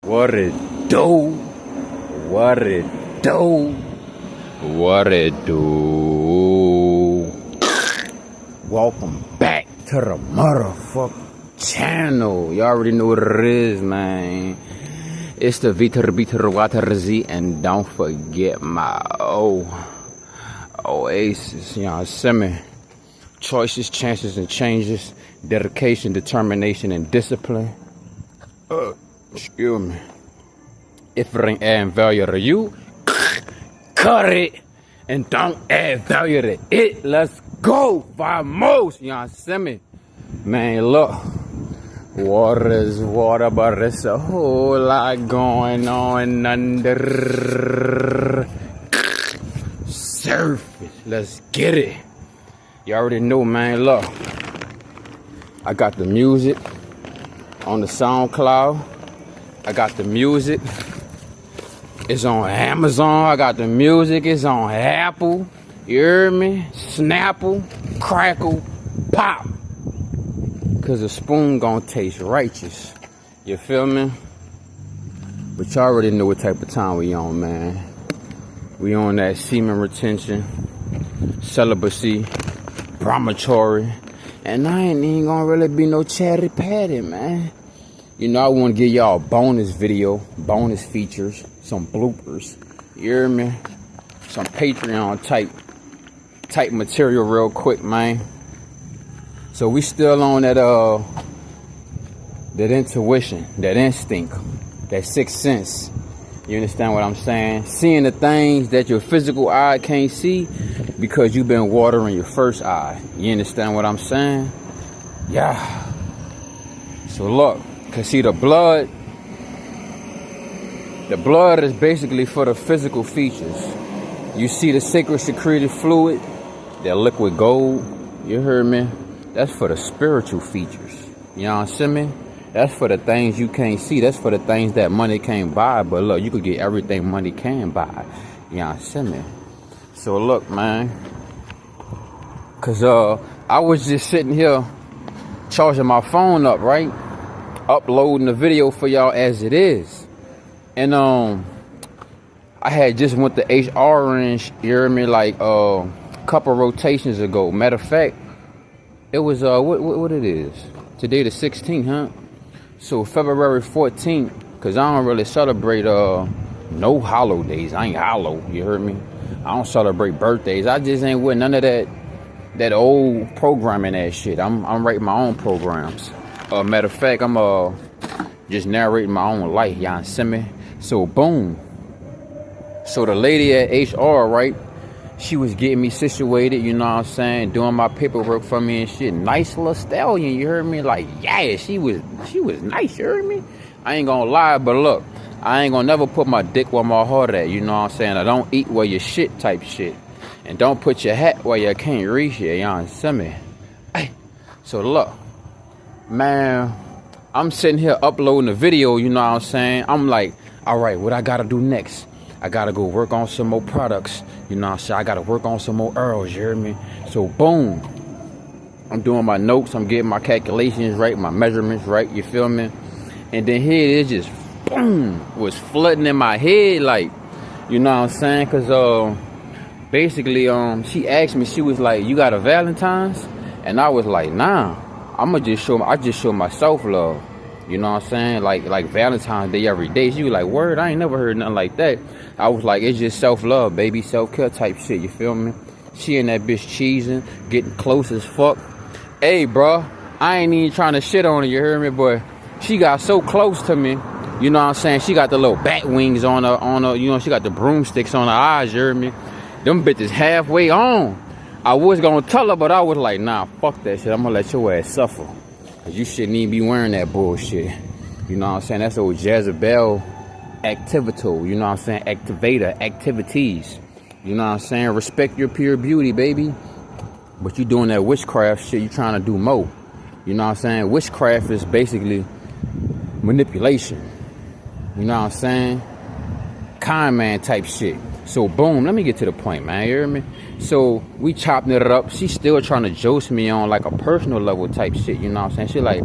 What it do? What it do? What it do? Welcome back to the motherfucking channel. You already know what it is, man. It's the TheTripleThreat, and don't forget my Oasis. You know, semi choices, chances, and changes. Dedication, determination, and discipline. Excuse me. If it ain't adding value to you, cut it. And don't add value to it. Let's go. Vamos. You know what I'm saying? Man, look. Water is water, but it's a whole lot going on under surface. Let's get it. You already know, man. Look. I got the music on the SoundCloud. I got the music. It's on Amazon. I got the music. It's on Apple. You hear me? Snapple, crackle, pop. Cause the spoon gonna taste righteous. You feel me? But you already know what type of time we on, man. We on that semen retention, celibacy, brahmachari. And I ain't even gonna really be no chatty patty, man. You know, I want to give y'all a bonus video, bonus features, some bloopers. You hear me? Some Patreon type material real quick, man. So we still on that intuition, that instinct, that sixth sense. You understand what I'm saying? Seeing the things that your physical eye can't see because you've been watering your first eye. You understand what I'm saying? Yeah. So look, cause see the blood is basically for the physical features. You see the sacred secreted fluid, that liquid gold, you heard me? That's for the spiritual features. You know what I'm saying? That's for the things you can't see. That's for the things that money can't buy. But look, you could get everything money can buy. You know what I'm saying? So look, man. Cause I was just sitting here charging my phone up, right? Uploading the video for y'all as it is. And I had just went to HR and you hear me, like a couple rotations ago. Matter of fact, it was what it is today, the 16th, huh? So February 14th, cause I don't really celebrate no holidays. I ain't hollow, you heard me? I don't celebrate birthdays. I just ain't with none of that old programming that shit. I'm writing my own programs. Matter of fact, I'm just narrating my own life, y'all see me? So boom. So the lady at HR, right? She was getting me situated, you know what I'm saying, doing my paperwork for me and shit. Nice little stallion, you heard me? Like, yeah, she was nice, you heard me? I ain't gonna lie, but look, I ain't gonna never put my dick where my heart at, you know what I'm saying? I don't eat where your shit type shit. And don't put your hat where you can't reach it, you know what I'm saying? Hey, so look, man, I'm sitting here uploading a video, you know what I'm saying? I'm like, all right, what I gotta do next? I gotta go work on some more products. You know what I'm saying? I gotta work on some more Earls, you hear me? So boom. I'm doing my notes, I'm getting my calculations right, my measurements right, you feel me? And then here it is just boom, was flooding in my head, like, you know what I'm saying? Cause basically she asked me, she was like, you got a Valentine's? And I was like, nah, I just show myself love. You know what I'm saying? Like Valentine's Day every day. She was like, word, I ain't never heard nothing like that. I was like, it's just self-love, baby. Self-care type shit, you feel me? She and that bitch cheesing, getting close as fuck. Hey, bro, I ain't even trying to shit on her, you hear me? But she got so close to me, you know what I'm saying? She got the little bat wings on her, you know, she got the broomsticks on her eyes, you hear me? Them bitches halfway on. I was gonna tell her, but I was like, nah, fuck that shit. I'm gonna let your ass suffer. Cause you shouldn't even be wearing that bullshit. You know what I'm saying? That's old Jezebel activito. You know what I'm saying? Activator, activities. You know what I'm saying? Respect your pure beauty, baby. But you doing that witchcraft shit, you trying to do more. You know what I'm saying? Witchcraft is basically manipulation. You know what I'm saying? Con man type shit. So boom, let me get to the point, man. You hear me? So we chopping it up. She's still trying to joke me on like a personal level type shit. You know what I'm saying? She like,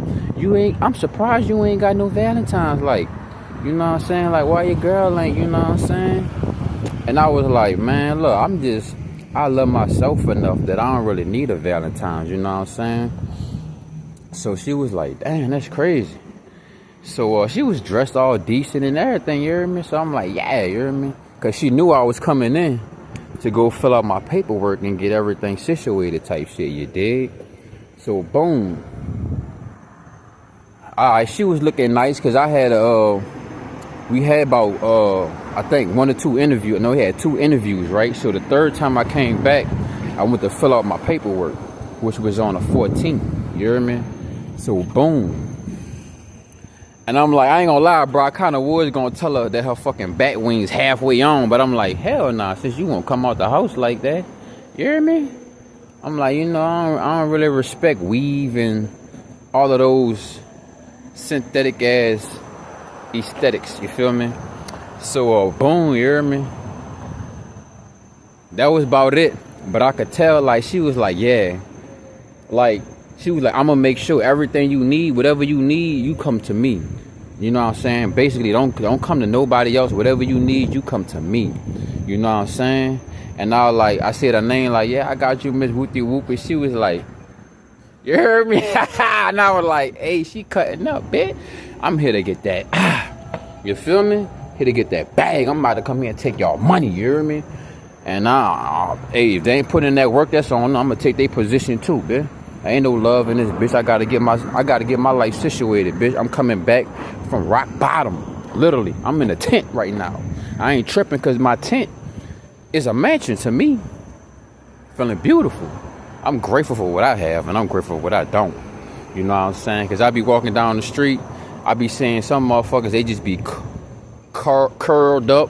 I'm surprised you ain't got no Valentine's. Like, You know what I'm saying? Like, why your girl ain't, you know what I'm saying? And I was like, man, look, I love myself enough that I don't really need a Valentine's, you know what I'm saying? So she was like, damn, that's crazy. So she was dressed all decent and everything, you hear me? So I'm like, yeah, you hear me? Because she knew I was coming in to go fill out my paperwork and get everything situated type shit, you dig? So boom. Alright, she was looking nice because I had we had about I think 1 or 2 interviews. No, we had 2 interviews, right? So the third time I came back, I went to fill out my paperwork, which was on the 14th. You hear me? So boom. And I'm like, I ain't gonna lie, bro. I kind of was gonna tell her that her fucking bat wings halfway on, but I'm like, hell nah, since you won't come out the house like that. You hear me? I'm like, you know, I don't really respect weave and all of those synthetic ass aesthetics. You feel me? So boom, you hear me? That was about it. But I could tell, like, she was like, yeah. Like, she was like, I'm gonna make sure everything you need, whatever you need, you come to me. You know what I'm saying? Basically, don't come to nobody else. Whatever you need, you come to me. You know what I'm saying? And I said her name, like, yeah, I got you, Miss Whoopty Whoop. And she was like, you heard me? And I was like, hey, she cutting up, bitch. I'm here to get that. You feel me? Here to get that bag. I'm about to come here and take y'all money, you hear me? And hey, if they ain't putting in that work, that's on them. I'm gonna take their position too, bitch. Ain't no love in this, bitch. I gotta get my life situated, bitch. I'm coming back from rock bottom. Literally. I'm in a tent right now. I ain't tripping because my tent is a mansion to me. Feeling beautiful. I'm grateful for what I have and I'm grateful for what I don't. You know what I'm saying? Because I be walking down the street, I be seeing some motherfuckers, they just be curled up,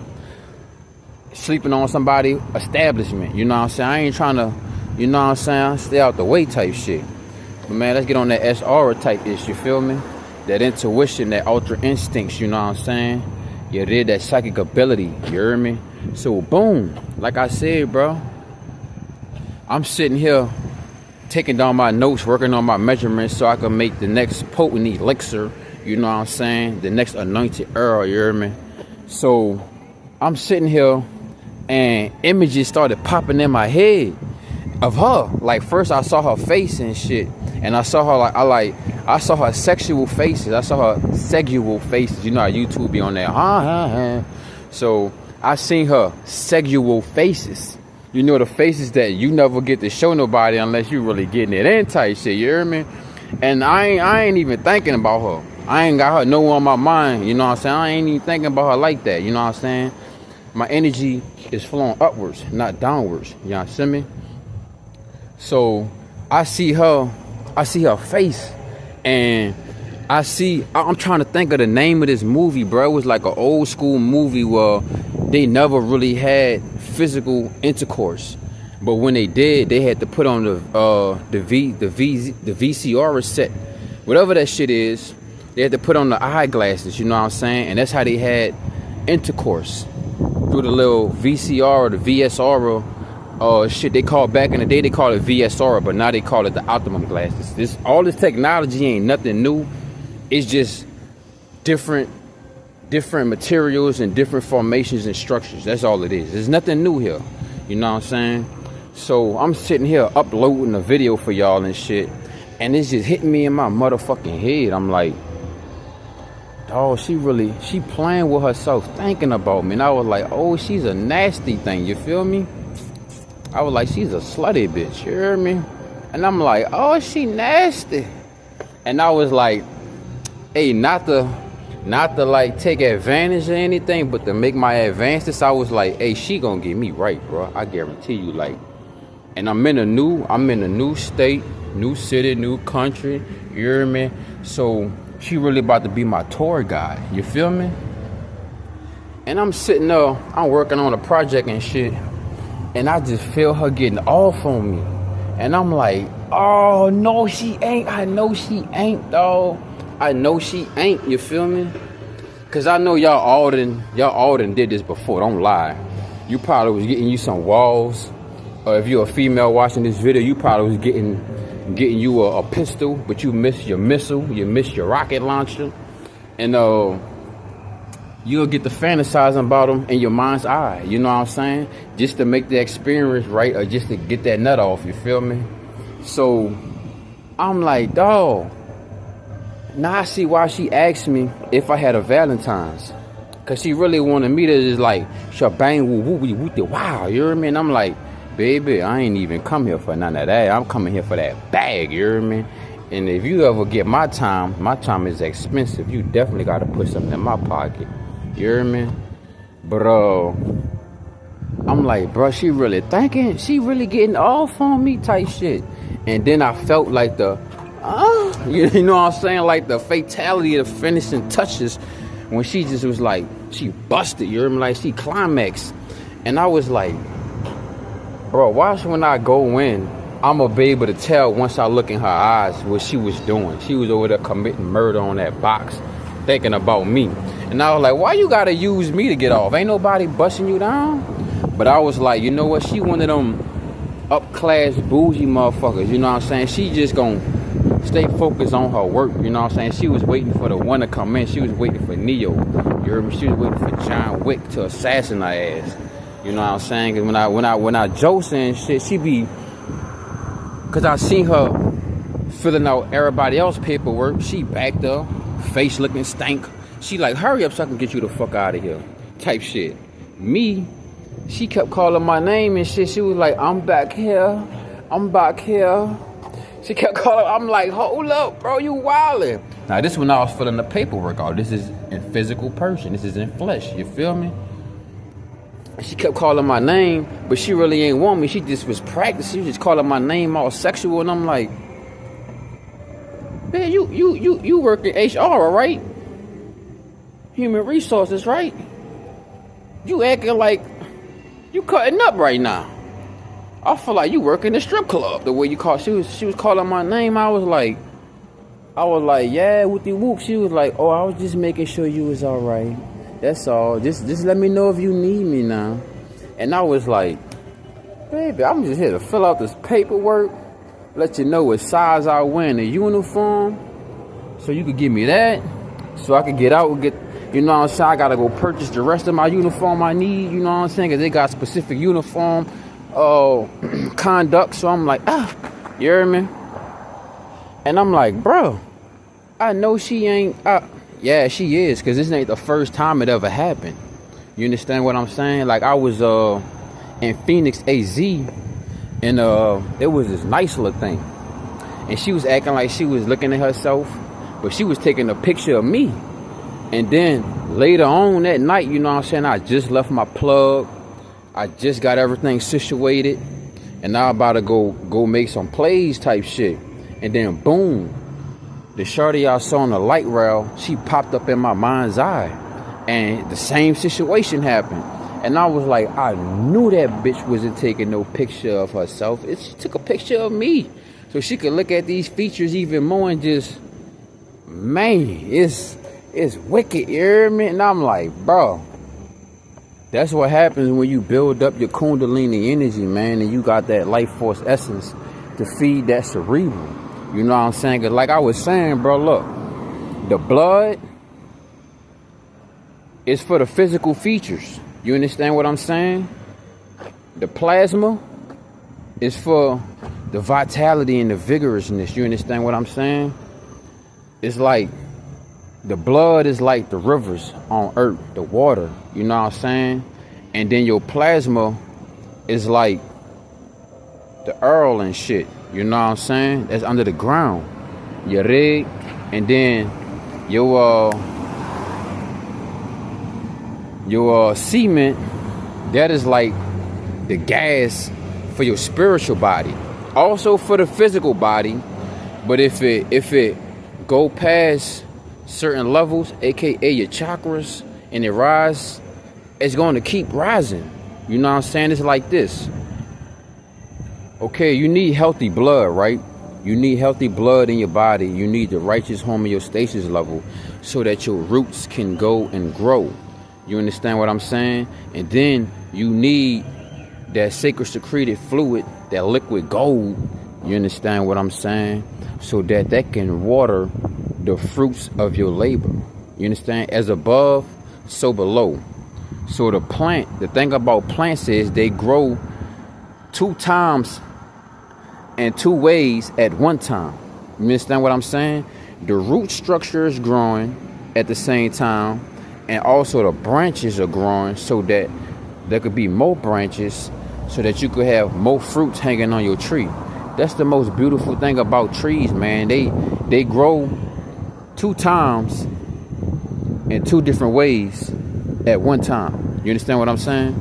sleeping on somebody's establishment. You know what I'm saying? I ain't trying to, you know what I'm saying, stay out the way type shit. But man, let's get on that SR type ish, you feel me? That intuition, that ultra instincts, you know what I'm saying? You did that psychic ability, you hear me? So boom, like I said, bro, I'm sitting here taking down my notes, working on my measurements so I can make the next potent elixir, you know what I'm saying? The next anointed herb, you hear me? So I'm sitting here and images started popping in my head of her. Like, first I saw her face and shit, and I saw her I saw her sexual faces. I saw her sexual faces. You know how YouTube be on there. So I seen her sexual faces. You know, the faces that you never get to show nobody unless you really getting it in type shit. You hear me? And I ain't even thinking about her. I ain't got her nowhere on my mind. You know what I'm saying? I ain't even thinking about her like that. You know what I'm saying? My energy is flowing upwards, not downwards. You know what I'm saying? So I see her face, and I'm trying to think of the name of this movie, bro. It was like an old school movie where they never really had physical intercourse, but when they did, they had to put on the VCR set, whatever that shit is. They had to put on the eyeglasses, you know what I'm saying? And that's how they had intercourse, through the little VCR or the VSR shit they called back in the day. They called it VSR, but now they call it the Optimum glasses. All this technology ain't nothing new. It's just different materials and different formations and structures. That's all it is. There's nothing new here. You know what I'm saying? So I'm sitting here uploading a video for y'all and shit, and it's just hitting me in my motherfucking head. I'm like, oh, she playing with herself, thinking about me. And I was like, oh, she's a nasty thing, you feel me? I was like, she's a slutty bitch, you hear me? And I'm like, oh, she nasty. And I was like, hey, not to like take advantage of anything, but to make my advances, I was like, hey, she gonna get me right, bro. I guarantee you, like. And I'm in a new state, new city, new country, you hear me? So she really about to be my tour guide, you feel me? And I'm sitting there, I'm working on a project and shit, and I just feel her getting off on me. And I'm like, oh, no, she ain't. I know she ain't, dog. I know she ain't, you feel me? Because I know y'all all done did this before, don't lie. You probably was getting you some walls. Or if you're a female watching this video, you probably was getting you a pistol, but you missed your missile, you missed your rocket launcher. And you'll get to fantasizing about them in your mind's eye. You know what I'm saying? Just to make the experience right, or just to get that nut off. You feel me? So I'm like, dawg. Now I see why she asked me if I had a Valentine's. Cause she really wanted me to just like shebang woo woo woo woo wow. You know what I mean? I'm like, baby, I ain't even come here for none of that. I'm coming here for that bag. You know what I mean? And if you ever get my time is expensive. You definitely got to put something in my pocket. You hear me? But I'm like, bro, she really thinking, she really getting off on me type shit. And then I felt like the, you know what I'm saying? Like the fatality of the finishing touches when she just was like, she busted, you hear me? Like she climaxed. And I was like, bro, watch when I go in, I'm going to be able to tell once I look in her eyes what she was doing. She was over there committing murder on that box, thinking about me. And I was like, why you got to use me to get off? Ain't nobody busting you down? But I was like, you know what? She one of them up-class bougie motherfuckers. You know what I'm saying? She just going to stay focused on her work. You know what I'm saying? She was waiting for the one to come in. She was waiting for Neo. You heard me? She was waiting for John Wick to assassinate her ass. You know what I'm saying? Cause when I joke and shit, she be, cause I seen her filling out everybody else's paperwork. She backed up, face looking stank. She like, hurry up so I can get you the fuck out of here, type shit. Me, she kept calling my name and shit. She was like, I'm back here, I'm back here. She kept calling. I'm like, hold up, bro, you wildin'. Now this when I was filling the paperwork out. This is in physical person. This is in flesh. You feel me? She kept calling my name, but she really ain't want me. She just was practicing. She was just calling my name all sexual, and I'm like, man, you work in HR, right? Human resources, right? You acting like you cutting up right now. I feel like you work in the strip club. The way you call, she was calling my name. I was like, yeah, with the whoop. She was like, oh, I was just making sure you was all right. That's all. Just let me know if you need me now. And I was like, baby, I'm just here to fill out this paperwork, let you know what size I wear in the uniform, so you could give me that, so I could get out and get, you know what I'm saying? I gotta go purchase the rest of my uniform I need, you know what I'm saying? Cause they got specific uniform conduct. So I'm like, you hear me? And I'm like, bro, I know she ain't. Yeah, she is, because this ain't the first time it ever happened. You understand what I'm saying? Like, I was in Phoenix, AZ, and it was this nice little thing. And she was acting like she was looking at herself, but she was taking a picture of me. And then later on that night, you know what I'm saying, I just left my plug. I just got everything situated. And now I'm about to go make some plays type shit. And then boom. The shorty I saw on the light rail, she popped up in my mind's eye. And the same situation happened. And I was like, I knew that bitch wasn't taking no picture of herself. She took a picture of me. So she could look at these features even more and just, man, it's wicked, you hear me? And I'm like, bro, that's what happens when you build up your Kundalini energy, man. And you got that life force essence to feed that cerebral. You know what I'm saying? Because like I was saying, bro, look, the blood is for the physical features. You understand what I'm saying? The plasma is for the vitality and the vigorousness. You understand what I'm saying? It's like the blood is like the rivers on earth, the water. You know what I'm saying? And then your plasma is like the oil and shit. You know what I'm saying? That's under the ground. You rig, and then your cement, that is like the gas for your spiritual body, also for the physical body. But if it go past certain levels, aka your chakras, and it rise, it's going to keep rising. You know what I'm saying? It's like this. Okay, you need healthy blood, right? You need healthy blood in your body. You need the righteous homeostasis level so that your roots can go and grow. You understand what I'm saying? And then you need that sacred secreted fluid, that liquid gold. You understand what I'm saying? So that can water the fruits of your labor. You understand? As above, so below. So the thing about plants is they grow 2 times and 2 ways at one time. You understand what I'm saying? The root structure is growing at the same time, and also the branches are growing so that there could be more branches so that you could have more fruits hanging on your tree. That's the most beautiful thing about trees, man. They grow 2 times in 2 different ways at one time. You understand what I'm saying?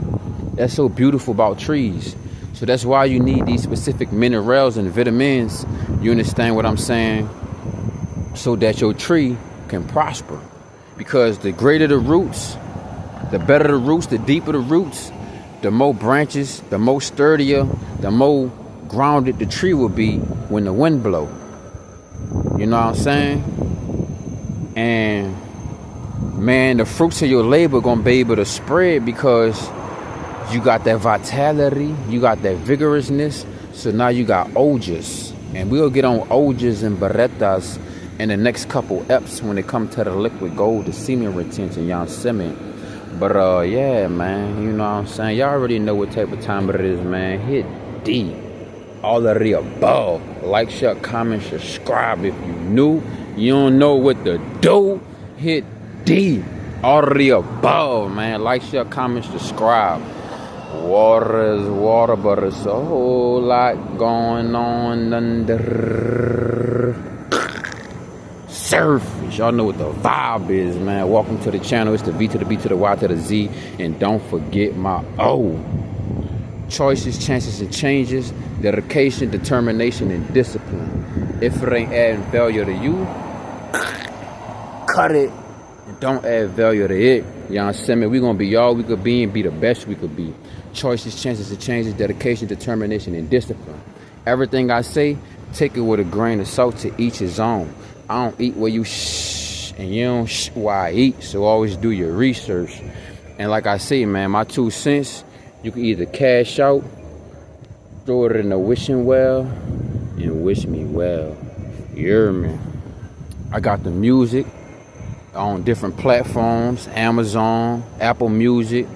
That's so beautiful about trees. So that's why you need these specific minerals and vitamins. You understand what I'm saying? So that your tree can prosper. Because the greater the roots, the better the roots, the deeper the roots, the more branches, the more sturdier, the more grounded the tree will be when the wind blow. You know what I'm saying? And man, the fruits of your labor gonna be able to spread because you got that vitality, you got that vigorousness. So now you got Ojas, and we'll get on Ojas and Berettas in the next couple eps when it comes to the liquid gold, the semen retention, y'all see me. But yeah, man, you know what I'm saying? Y'all already know what type of time it is, man. Hit D. All of the above. Like, share, comment, subscribe if you new. You don't know what to do. Hit D. All of the above, man. Like, share, comment, subscribe. Water is water, but it's a whole lot going on under surface. Y'all know what the vibe is, man. Welcome to the channel. It's the V to the B to the Y to the Z. And don't forget my O. Choices, chances, and changes. Dedication, determination, and discipline. If it ain't adding value to you, cut it. And don't add value to it. Y'all understand me? We're going to be all we could be and be the best we could be. Choices, chances, and changes. Dedication, determination, and discipline. Everything I say, take it with a grain of salt. To each his own. I don't eat where you shh, and you don't shh where I eat. So always do your research. And like I say, man, my 2 cents, you can either cash out, throw it in the wishing well, and wish me well. You hear me? I got the music on different platforms, Amazon, Apple Music.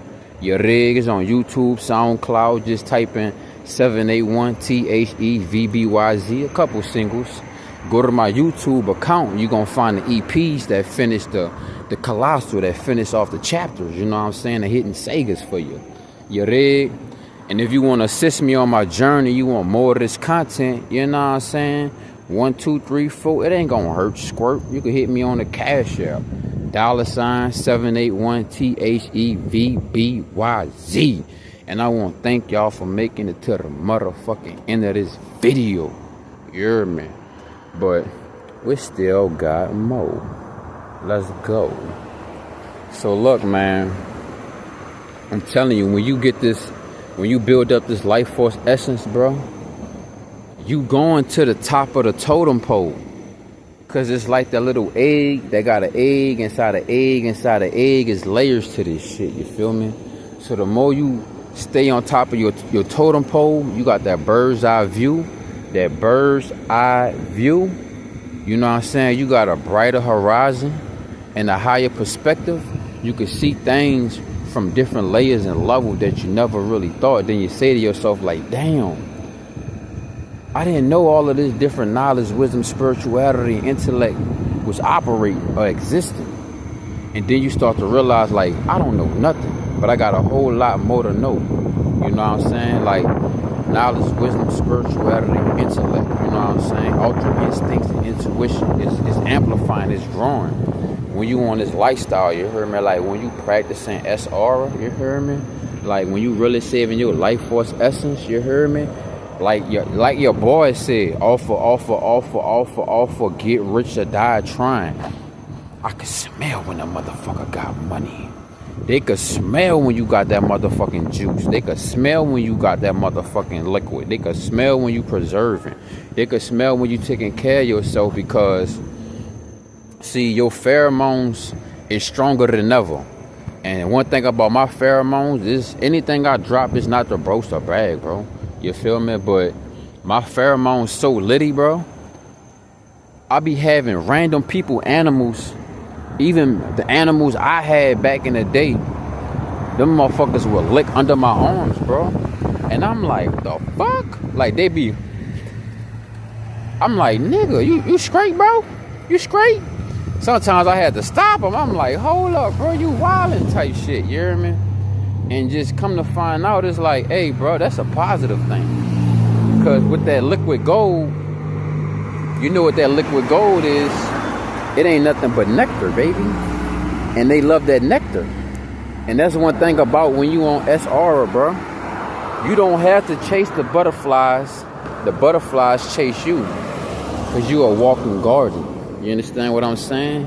Your rig is on YouTube, SoundCloud. Just type in 781THEVBYZ, a couple singles. Go to my YouTube account, you're going to find the EPs that finish the colossal, that finish off the chapters, you know what I'm saying, the hidden sagas for you. You rig? And if you want to assist me on my journey, you want more of this content, you know what I'm saying, 1, 2, 3, 4, it ain't going to hurt, squirt. You can hit me on the Cash App. $781THEVBYZ. And I want to thank y'all for making it to the motherfucking end of this video. You hear me? But we still got more. Let's go. So look, man, I'm telling you, when you get this, when you build up this life force essence, bro, you going to the top of the totem pole. Cause it's like that little egg that got an egg inside an egg inside an egg. Is layers to this shit, you feel me? So the more you stay on top of your totem pole, you got that bird's eye view. That bird's eye view, you know what I'm saying? You got a brighter horizon and a higher perspective. You can see things from different layers and levels that you never really thought. Then you say to yourself like, damn, I didn't know all of this different knowledge, wisdom, spirituality, and intellect was operating or existing. And then you start to realize like, I don't know nothing, but I got a whole lot more to know. You know what I'm saying? Like, knowledge, wisdom, spirituality, intellect, you know what I'm saying? Ultra instincts and intuition is amplifying, it's growing. When you on this lifestyle, you hear me? Like when you practicing SR, you hear me? Like when you really saving your life force essence, you hear me? Like your boy said, offer, get rich or die trying. I can smell when a motherfucker got money. They could smell when you got that motherfucking juice. They could smell when you got that motherfucking liquid. They could smell when you preserving. They could smell when you taking care of yourself because, see, your pheromones is stronger than ever. And one thing about my pheromones is anything I drop is not to boast or brag, bro. You feel me? But my pheromones so litty, bro. I be having random people, animals Even the animals I had back in the day, them motherfuckers would lick under my arms, bro. And I'm like, the fuck? Like, they be... I'm like, nigga, you straight, bro? You straight? Sometimes I had to stop them. I'm like, hold up, bro, you wildin' type shit, you hear me? And just come to find out, it's like, hey, bro, that's a positive thing. Because with that liquid gold, you know what that liquid gold is? It ain't nothing but nectar, baby. And they love that nectar. And that's one thing about when you on SR, bro. You don't have to chase the butterflies. The butterflies chase you. Because you a walking garden. You understand what I'm saying?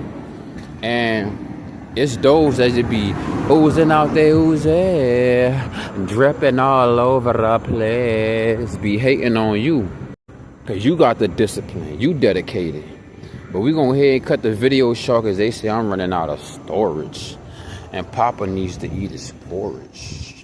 And it's those that just be oozing out there, oozing, dripping all over the place. Be hating on you. Because you got the discipline. You dedicated. But we gonna go ahead and cut the video short because they say I'm running out of storage. And Papa needs to eat his porridge.